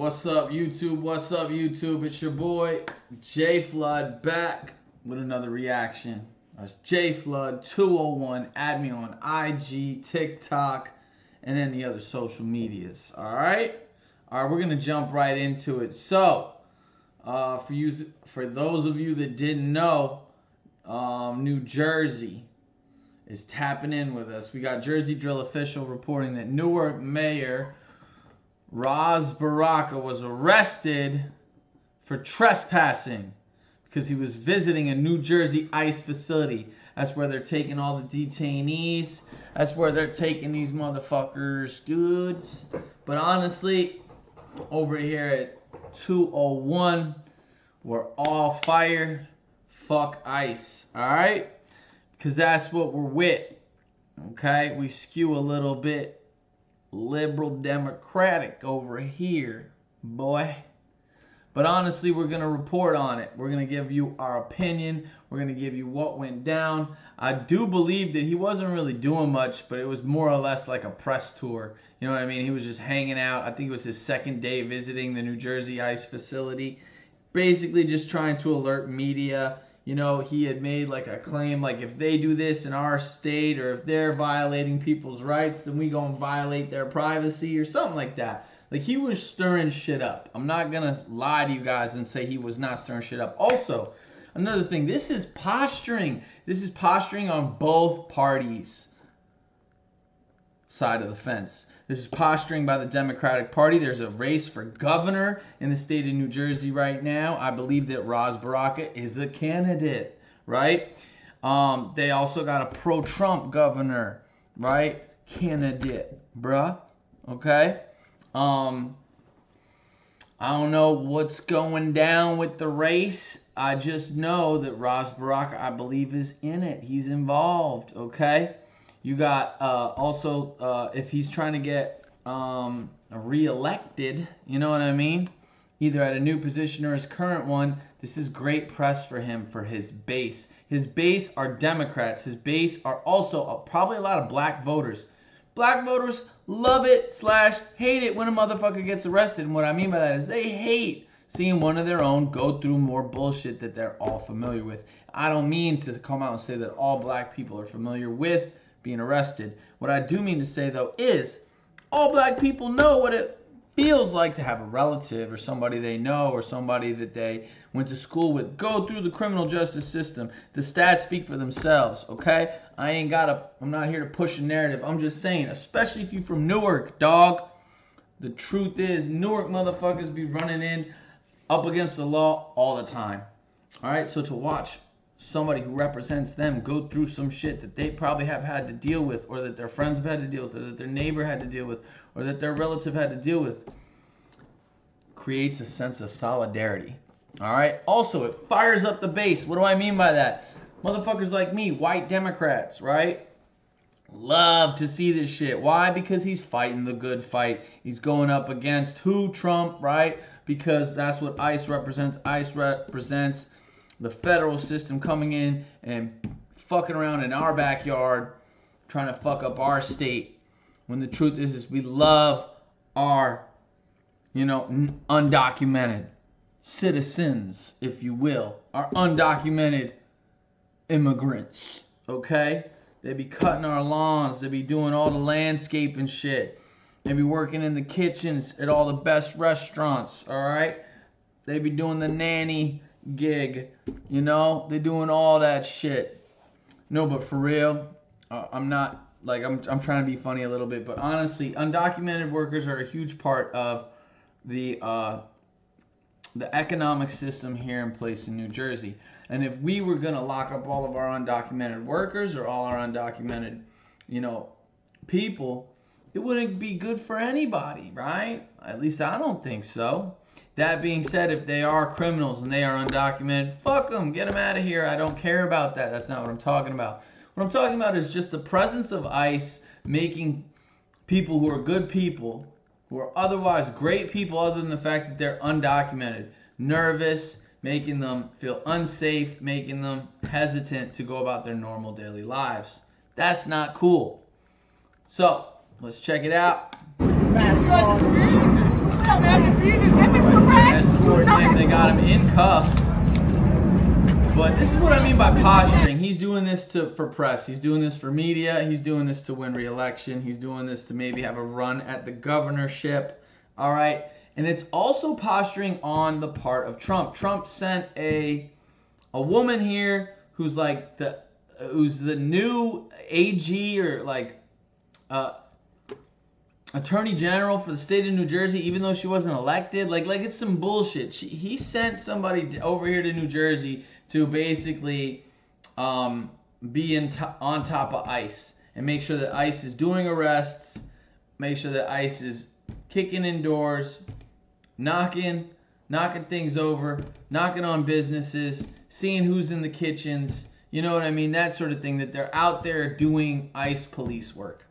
What's up, YouTube? What's up, YouTube? It's your boy, J Flood, back with another reaction. That's J Flood 201. Add me on IG, TikTok, and any other social medias. Alright, we're going to jump right into it. So, for those of you that didn't know, New Jersey is tapping in with us. We got Jersey Drill Official reporting that Newark Mayor Ras Baraka was arrested for trespassing because he was visiting a New Jersey ICE facility. That's where they're taking all the detainees. That's where they're taking these motherfuckers, dudes. But honestly, over here at 201, we're all fired. Fuck ICE, alright? Because that's what we're with, okay? We skew a little bit liberal democratic over here, boy. But honestly, we're going to report on it. We're going to give you our opinion. We're going to give you what went down. I do believe that he wasn't really doing much, but it was more or less like a press tour. You know what I mean? He was just hanging out. I think it was his second day visiting the New Jersey ICE facility. Basically just trying to alert media. You know, he had made like a claim, like if they do this in our state or if they're violating people's rights, then we go and violate their privacy or something like that. Like he was stirring shit up. I'm not going to lie to you guys and say he was not stirring shit up. Also, another thing, this is posturing. This is posturing on both parties' side of the fence. This is posturing by the Democratic Party. There's a race for governor in the state of New Jersey right now. I believe that Ras Baraka is a candidate, right? They also got a pro-Trump governor, right? Candidate, bruh. Okay? I don't know what's going down with the race. I just know that Ras Baraka, I believe, is in it. He's involved, okay? You got also, if he's trying to get reelected, you know what I mean? Either at a new position or his current one, this is great press for him, for his base. His base are Democrats. His base are also probably a lot of black voters. Black voters love it / hate it when a motherfucker gets arrested. And what I mean by that is they hate seeing one of their own go through more bullshit that they're all familiar with. I don't mean to come out and say that all black people are familiar with being arrested. What I do mean to say, though, is all black people know what it feels like to have a relative or somebody they know or somebody that they went to school with go through the criminal justice system. The stats speak for themselves, okay? I'm not here to push a narrative. I'm just saying, especially if you're from Newark, dog. The truth is, Newark motherfuckers be running in up against the law all the time. All right, so to watch somebody who represents them go through some shit that they probably have had to deal with, or that their friends have had to deal with, or that their neighbor had to deal with, or that their relative had to deal with, creates a sense of solidarity. All right? Also, it fires up the base. What do I mean by that? Motherfuckers like me, white Democrats, right? Love to see this shit. Why? Because he's fighting the good fight. He's going up against who? Trump, right? Because that's what ICE represents. ICE represents the federal system coming in and fucking around in our backyard, trying to fuck up our state. When the truth is we love our, undocumented citizens, if you will. Our undocumented immigrants, okay? They be cutting our lawns. They be doing all the landscaping shit. They be working in the kitchens at all the best restaurants, all right? They be doing the nanny gig, they doing all that shit. No, but for real, I'm not like I'm trying to be funny a little bit, but honestly, undocumented workers are a huge part of the economic system here in place in New Jersey. And if we were gonna lock up all of our undocumented workers or all our undocumented, people, it wouldn't be good for anybody, right? At least I don't think so. That being said, if they are criminals and they are undocumented, fuck them. Get them out of here. I don't care about that. That's not what I'm talking about. What I'm talking about is just the presence of ICE making people who are good people, who are otherwise great people other than the fact that they're undocumented, nervous, making them feel unsafe, making them hesitant to go about their normal daily lives. That's not cool. So, let's check it out. Escort him. They got him in cuffs. But this is what I mean by posturing. He's doing this for press. He's doing this for media. He's doing this to win re-election. He's doing this to maybe have a run at the governorship. All right. And it's also posturing on the part of Trump. Trump sent a woman here who's like who's the new AG or like Attorney General for the state of New Jersey, even though she wasn't elected. Like it's some bullshit. He sent somebody over here to New Jersey to basically be on top of ICE and make sure that ICE is doing arrests, make sure that ICE is kicking in doors, knocking things over, knocking on businesses, seeing who's in the kitchens, you know what I mean? That sort of thing, that they're out there doing ICE police work,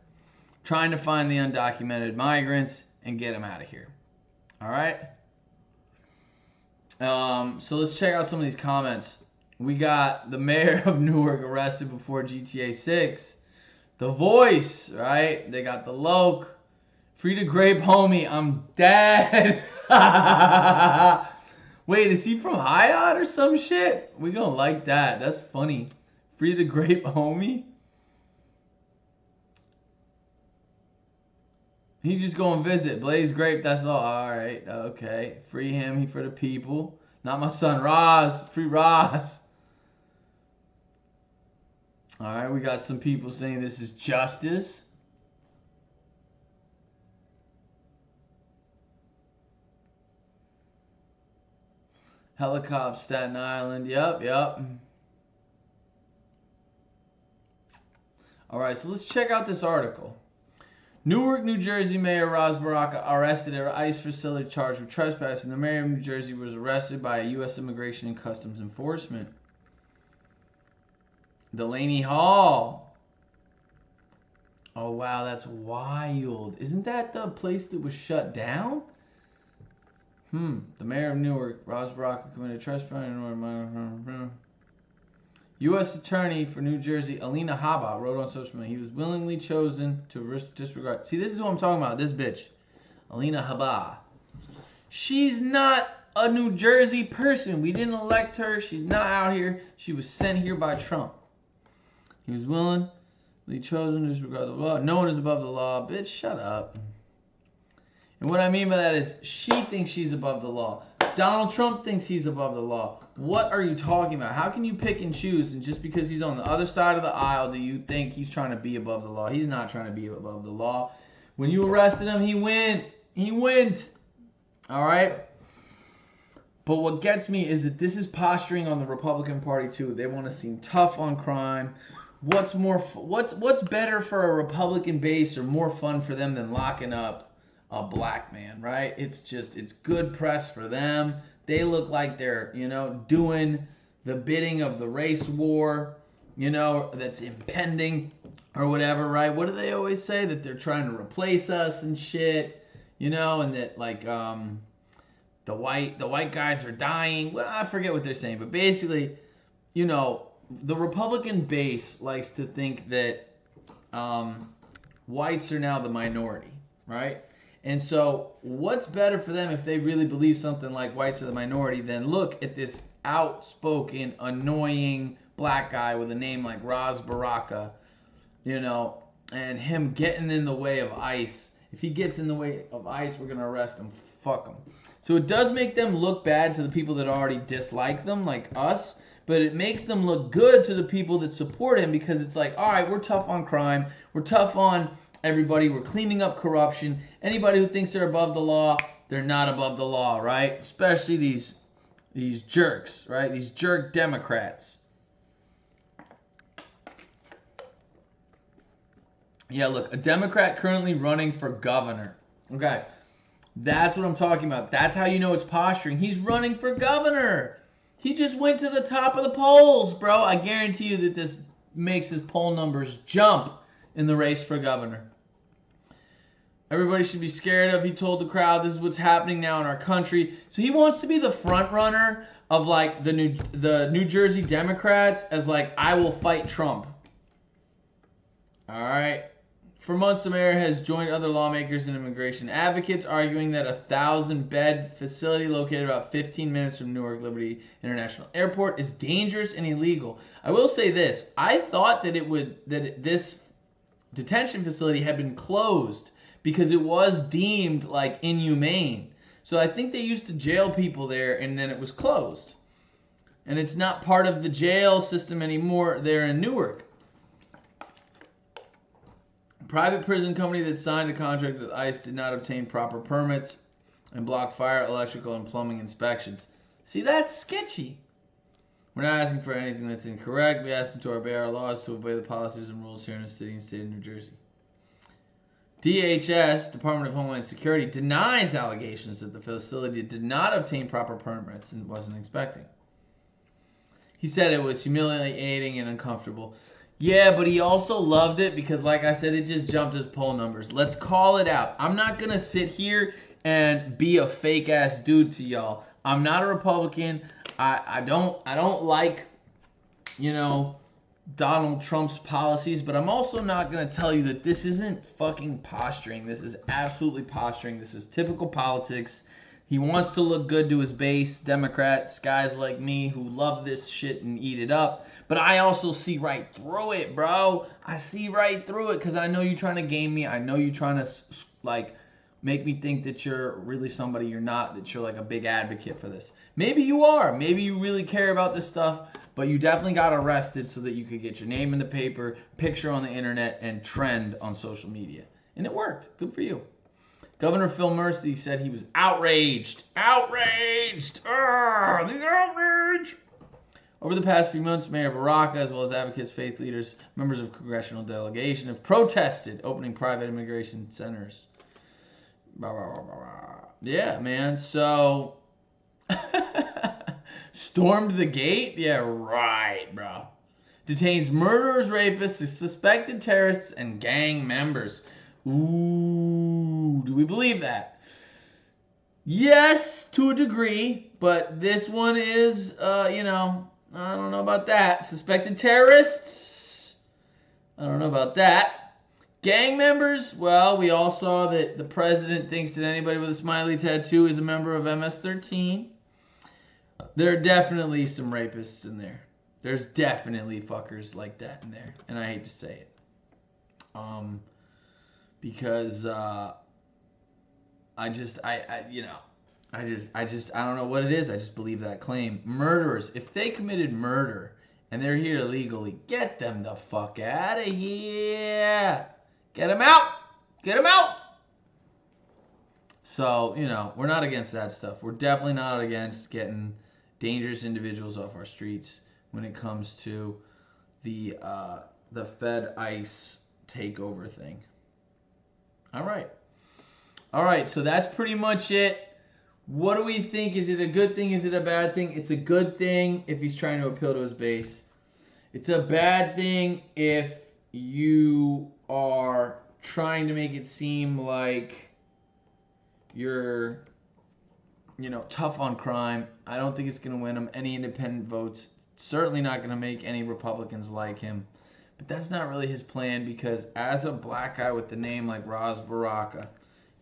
trying to find the undocumented migrants and get them out of here. All right? So let's check out some of these comments. We got the mayor of Newark arrested before GTA 6. The Voice, right? They got the Loke. Free the grape, homie. I'm dead. Wait, is he from Hyatt or some shit? We gonna like that. That's funny. Free the grape, homie. He just going to visit. Blaze grape, that's all. All right, okay. Free him. He for the people. Not my son, Roz. Free Roz. All right, we got some people saying this is justice. Helicopter, Staten Island. Yep. All right, so let's check out this article. Newark, New Jersey Mayor Ras Baraka arrested at an ICE facility charged with trespassing. The mayor of New Jersey was arrested by U.S. Immigration and Customs Enforcement. Delaney Hall. Oh, wow, that's wild. Isn't that the place that was shut down? The mayor of Newark, Ras Baraka, committed trespassing. U.S. Attorney for New Jersey, Alina Habba, wrote on social media, he was willingly chosen to disregard. See, this is what I'm talking about, this bitch. Alina Habba. She's not a New Jersey person. We didn't elect her. She's not out here. She was sent here by Trump. He was willingly chosen to disregard the law. No one is above the law. Bitch, shut up. And what I mean by that is she thinks she's above the law. Donald Trump thinks he's above the law. What are you talking about? How can you pick and choose? And just because he's on the other side of the aisle, do you think he's trying to be above the law? He's not trying to be above the law. When you arrested him, he went. He went. All right? But what gets me is that this is posturing on the Republican Party too. They want to seem tough on crime. What's better for a Republican base or more fun for them than locking up a black man, right? It's good press for them. They look like they're, doing the bidding of the race war, that's impending or whatever, right? What do they always say? That they're trying to replace us and shit, and that like the white guys are dying. Well, I forget what they're saying, but basically, the Republican base likes to think that whites are now the minority, right? And so what's better for them if they really believe something like whites are the minority than look at this outspoken, annoying black guy with a name like Ras Baraka, and him getting in the way of ICE. If he gets in the way of ICE, we're going to arrest him. Fuck him. So it does make them look bad to the people that already dislike them, like us, but it makes them look good to the people that support him because it's like, all right, we're tough on crime. We're tough on everybody. We're cleaning up corruption. Anybody who thinks they're above the law, they're not above the law, right? Especially these jerks, right? These jerk Democrats. Yeah, look, a Democrat currently running for governor. Okay, that's what I'm talking about. That's how you know it's posturing. He's running for governor. He just went to the top of the polls, bro. I guarantee you that this makes his poll numbers jump in the race for governor. Everybody should be scared of. He told the crowd, this is what's happening now in our country. So he wants to be the front runner of like the New Jersey Democrats as like, I will fight Trump. All right. For months, the mayor has joined other lawmakers and immigration advocates, arguing that a 1,000-bed facility located about 15 minutes from Newark Liberty International Airport is dangerous and illegal. I will say this: I thought that this detention facility had been closed because it was deemed like inhumane. So I think they used to jail people there, and then it was closed, and it's not part of the jail system anymore there in Newark. Private prison company that signed a contract with ICE did not obtain proper permits and blocked fire, electrical, and plumbing inspections. See, that's sketchy. We're not asking for anything that's incorrect. We ask them to obey our laws, to obey the policies and rules here in the city and state of New Jersey. DHS, Department of Homeland Security, denies allegations that the facility did not obtain proper permits and wasn't inspecting. He said it was humiliating and uncomfortable. Yeah, but he also loved it because, like I said, it just jumped his poll numbers. Let's call it out. I'm not going to sit here and be a fake-ass dude to y'all. I'm not a Republican. I don't like, Donald Trump's policies, but I'm also not going to tell you that this isn't fucking posturing. This is absolutely posturing. This is typical politics. He wants to look good to his base, Democrats, guys like me who love this shit and eat it up. But I also see right through it, bro. I see right through it because I know you're trying to game me. I know you're trying to, make me think that you're really somebody you're not, that you're like a big advocate for this. Maybe you are. Maybe you really care about this stuff, but you definitely got arrested so that you could get your name in the paper, picture on the internet, and trend on social media. And it worked. Good for you. Governor Phil Murphy said he was outraged. Outraged! The outrage! Over the past few months, Mayor Baraka, as well as advocates, faith leaders, members of congressional delegation, have protested opening private immigration centers. Yeah, man. So, stormed the gate? Yeah, right, bro. Detains murderers, rapists, suspected terrorists, and gang members. Ooh, do we believe that? Yes, to a degree, but this one is, I don't know about that. Suspected terrorists? I don't know about that. Gang members? Well, we all saw that the president thinks that anybody with a smiley tattoo is a member of MS-13. There are definitely some rapists in there. There's definitely fuckers like that in there, and I hate to say it. Because I don't know what it is. I just believe that claim. Murderers, if they committed murder and they're here illegally, get them the fuck out of here. Get them out. Get them out. So, we're not against that stuff. We're definitely not against getting dangerous individuals off our streets when it comes to the Fed ICE takeover thing. All right, so that's pretty much it. What do we think? Is it a good thing? Is it a bad thing? It's a good thing if he's trying to appeal to his base. It's a bad thing if you are trying to make it seem like you're, tough on crime. I don't think it's going to win him any independent votes. Certainly not going to make any Republicans like him. But that's not really his plan because as a black guy with the name like Ras Baraka,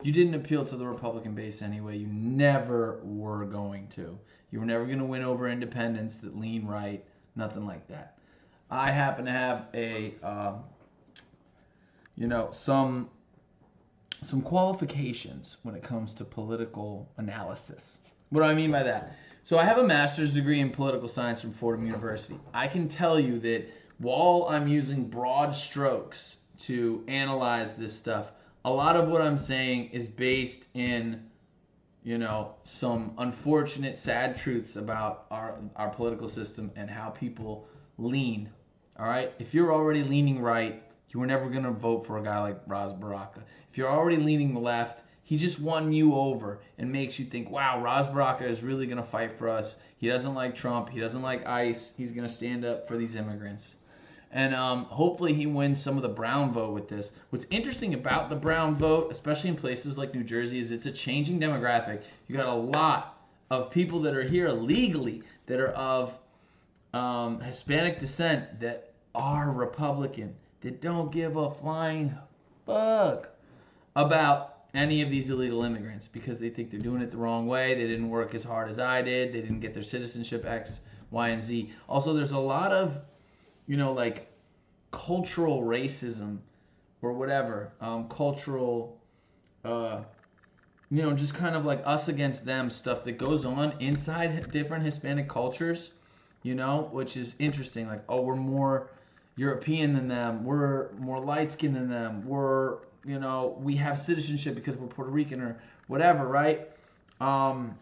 you didn't appeal to the Republican base anyway. You never were going to. You were never going to win over independents that lean right. Nothing like that. I happen to have some qualifications when it comes to political analysis. What do I mean by that? So I have a master's degree in political science from Fordham University. I can tell you that while I'm using broad strokes to analyze this stuff, a lot of what I'm saying is based in, some unfortunate, sad truths about our political system and how people lean. All right? If you're already leaning right, you were never going to vote for a guy like Ras Baraka. If you're already leaning left, he just won you over and makes you think, wow, Ras Baraka is really going to fight for us. He doesn't like Trump. He doesn't like ICE. He's going to stand up for these immigrants. And hopefully he wins some of the brown vote with this. What's interesting about the brown vote, especially in places like New Jersey, is it's a changing demographic. You got a lot of people that are here legally that are of Hispanic descent that are Republican, that don't give a flying fuck about any of these illegal immigrants because they think they're doing it the wrong way. They didn't work as hard as I did. They didn't get their citizenship X, Y, and Z. Also, there's a lot of, like cultural racism or whatever, cultural, just kind of like us against them stuff that goes on inside different Hispanic cultures, which is interesting. Like, oh, we're more European than them. We're more light-skinned than them. We have citizenship because we're Puerto Rican or whatever, right? And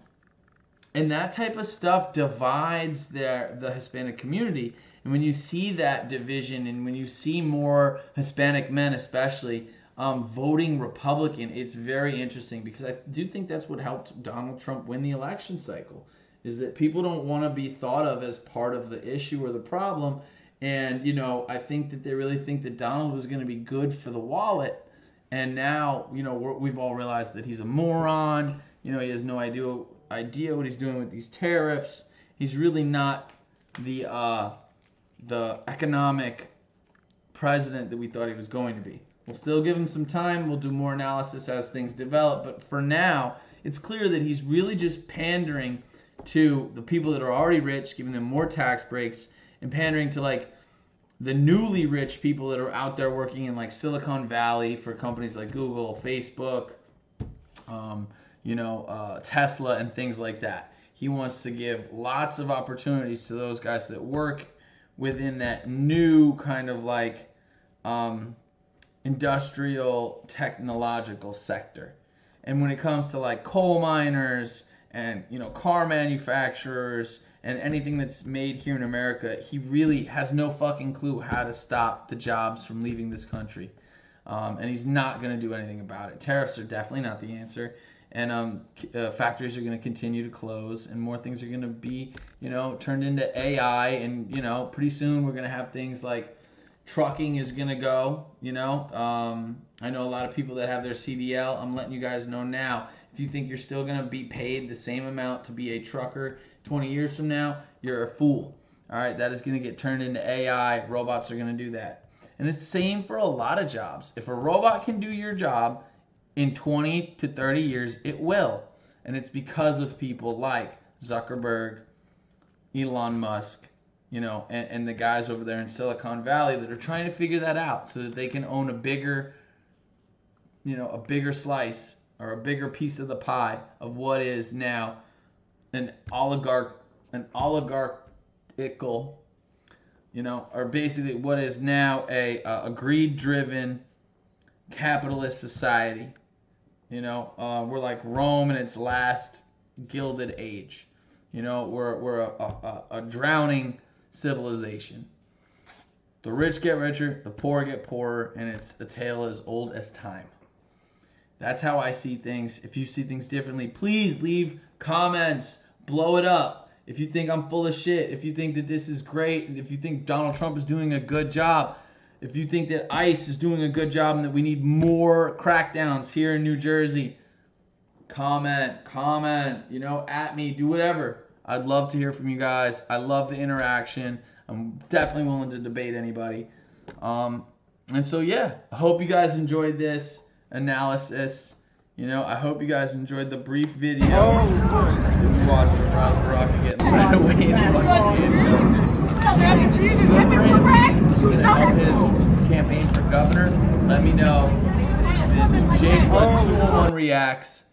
that type of stuff divides the Hispanic community. And when you see that division and when you see more Hispanic men especially voting Republican, it's very interesting because I do think that's what helped Donald Trump win the election cycle, is that people don't want to be thought of as part of the issue or the problem. And, I think that they really think that Donald was going to be good for the wallet. And now, we've all realized that he's a moron. He has no idea what he's doing with these tariffs. He's really not the economic president that we thought he was going to be. We'll still give him some time. We'll do more analysis as things develop. But for now, it's clear that he's really just pandering to the people that are already rich, giving them more tax breaks, and pandering to like the newly rich people that are out there working in like Silicon Valley for companies like Google, Facebook, Tesla, and things like that. He wants to give lots of opportunities to those guys that work within that new kind of like industrial technological sector. And when it comes to like coal miners and car manufacturers and anything that's made here in America, he really has no fucking clue how to stop the jobs from leaving this country. And he's not going to do anything about it. Tariffs are definitely not the answer. And factories are going to continue to close, and more things are going to be, turned into AI. And, pretty soon we're going to have things like trucking is going to go, I know a lot of people that have their CDL. I'm letting you guys know now, if you think you're still going to be paid the same amount to be a trucker 20 years from now, you're a fool. All right, that is going to get turned into AI. Robots are going to do that. And it's the same for a lot of jobs. If a robot can do your job in 20 to 30 years, it will. And it's because of people like Zuckerberg, Elon Musk, and the guys over there in Silicon Valley that are trying to figure that out so that they can own a bigger slice or a bigger piece of the pie of what is now an oligarchical, or basically what is now a greed-driven capitalist society. We're like Rome in its last gilded age. We're a drowning civilization. The rich get richer, the poor get poorer, and it's a tale as old as time. That's how I see things. If you see things differently, please leave comments. Blow it up. If you think I'm full of shit, if you think that this is great, if you think Donald Trump is doing a good job, if you think that ICE is doing a good job and that we need more crackdowns here in New Jersey, comment, at me, do whatever. I'd love to hear from you guys. I love the interaction. I'm definitely willing to debate anybody. And so, yeah, I hope you guys enjoyed this analysis. I hope you guys enjoyed the brief video. We watched Ross Baraka getting led away in fucking handcuffs. This is going to help his campaign for governor. Let me know. This has been Jake 201 Reacts.